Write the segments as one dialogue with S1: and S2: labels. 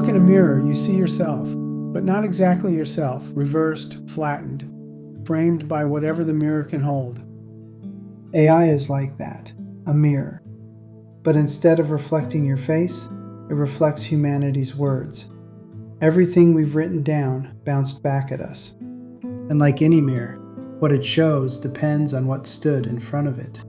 S1: look in a mirror, you see yourself, but not exactly yourself, reversed, flattened, framed by whatever the mirror can hold.
S2: AI is like that, a mirror. But instead of reflecting your face, it reflects humanity's words. Everything we've written down bounced back at us. And like any mirror, what it shows depends on what stood in front of it.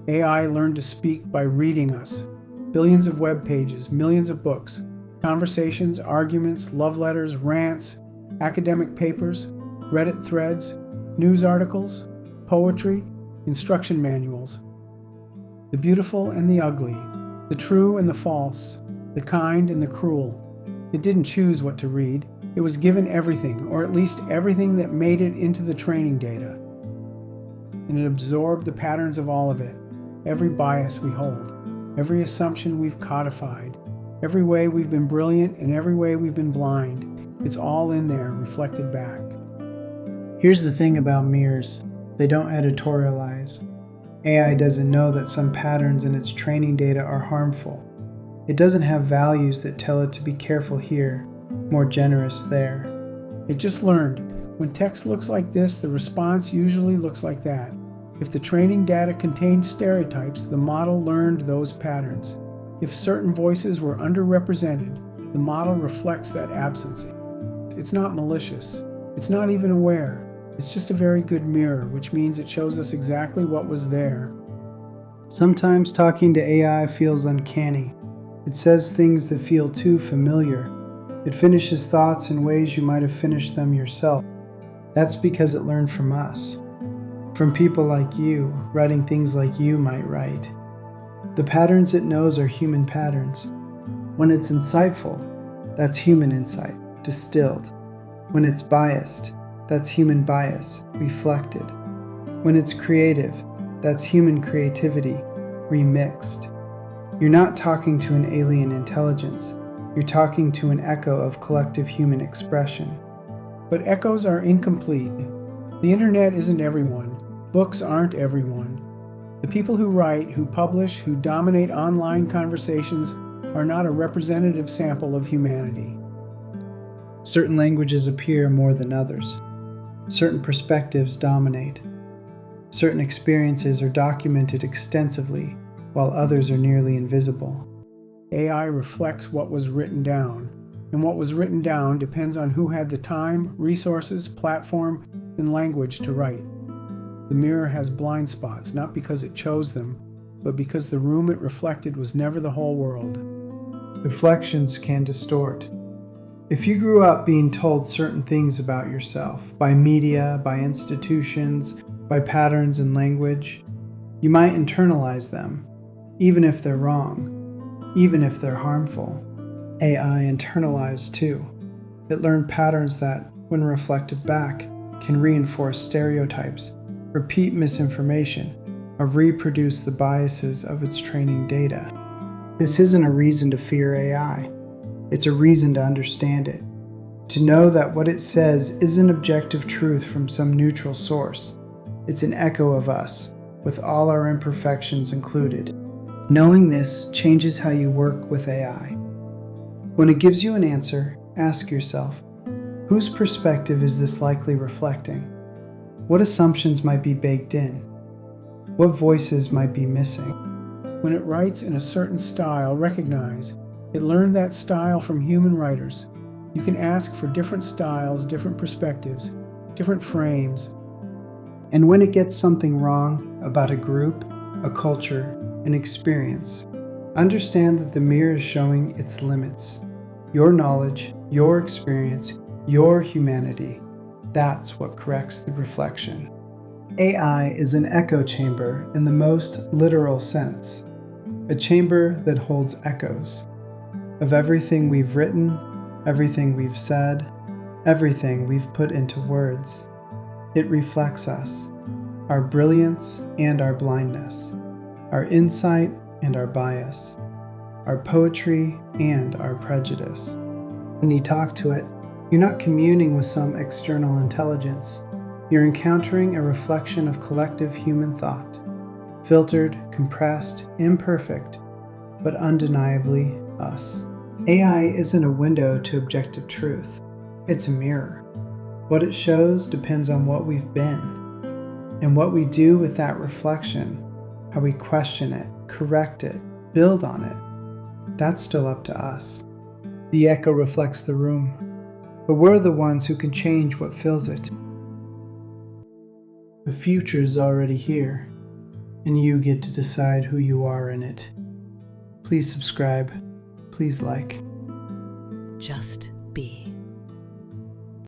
S1: AI learned to speak by reading us. Billions of web pages, millions of books, conversations, arguments, love letters, rants, academic papers, Reddit threads, news articles, poetry, instruction manuals. The beautiful and the ugly, the true and the false, the kind and the cruel. It didn't choose what to read. It was given everything, or at least everything that made it into the training data. And it absorbed the patterns of all of it, every bias we hold, every assumption we've codified, every way we've been brilliant and every way we've been blind. It's all in there, reflected back.
S2: Here's the thing about mirrors. They don't editorialize. AI doesn't know that some patterns in its training data are harmful. It doesn't have values that tell it to be careful here, more generous there.
S1: It just learned, when text looks like this, the response usually looks like that. If the training data contained stereotypes, the model learned those patterns. If certain voices were underrepresented, the model reflects that absence. It's not malicious. It's not even aware. It's just a very good mirror, which means it shows us exactly what was there.
S2: Sometimes talking to AI feels uncanny. It says things that feel too familiar. It finishes thoughts in ways you might have finished them yourself. That's because it learned from us. From people like you, writing things like you might write. The patterns it knows are human patterns. When it's insightful, that's human insight, distilled. When it's biased, that's human bias, reflected. When it's creative, that's human creativity, remixed. You're not talking to an alien intelligence. You're talking to an echo of collective human expression.
S1: But echoes are incomplete. The internet isn't everyone. Books aren't everyone. The people who write, who publish, who dominate online conversations are not a representative sample of humanity.
S2: Certain languages appear more than others. Certain perspectives dominate. Certain experiences are documented extensively, while others are nearly invisible.
S1: AI reflects what was written down, and what was written down depends on who had the time, resources, platform, and language to write. The mirror has blind spots, not because it chose them, but because the room it reflected was never the whole world.
S2: Reflections can distort. If you grew up being told certain things about yourself, by media, by institutions, by patterns in language, you might internalize them, even if they're wrong, even if they're harmful. AI internalized too. It learned patterns that, when reflected back, can reinforce stereotypes, repeat misinformation, or reproduce the biases of its training data. This isn't a reason to fear AI. It's a reason to understand it. To know that what it says isn't objective truth from some neutral source. It's an echo of us, with all our imperfections included. Knowing this changes how you work with AI. When it gives you an answer, ask yourself, whose perspective is this likely reflecting? What assumptions might be baked in? What voices might be missing?
S1: When it writes in a certain style, recognize it learned that style from human writers. You can ask for different styles, different perspectives, different frames.
S2: And when it gets something wrong about a group, a culture, an experience, understand that the mirror is showing its limits. Your knowledge, your experience, your humanity. That's what corrects the reflection. AI is an echo chamber in the most literal sense. A chamber that holds echoes of everything we've written, everything we've said, everything we've put into words. It reflects us, our brilliance and our blindness, our insight and our bias, our poetry and our prejudice. When you talk to it, you're not communing with some external intelligence. You're encountering a reflection of collective human thought, filtered, compressed, imperfect, but undeniably us. AI isn't a window to objective truth. It's a mirror. What it shows depends on what we've been. And what we do with that reflection, how we question it, correct it, build on it, that's still up to us. The echo reflects the room, but we're the ones who can change what fills it. The future's already here, and you get to decide who you are in it. Please subscribe. Please like.
S3: Just be.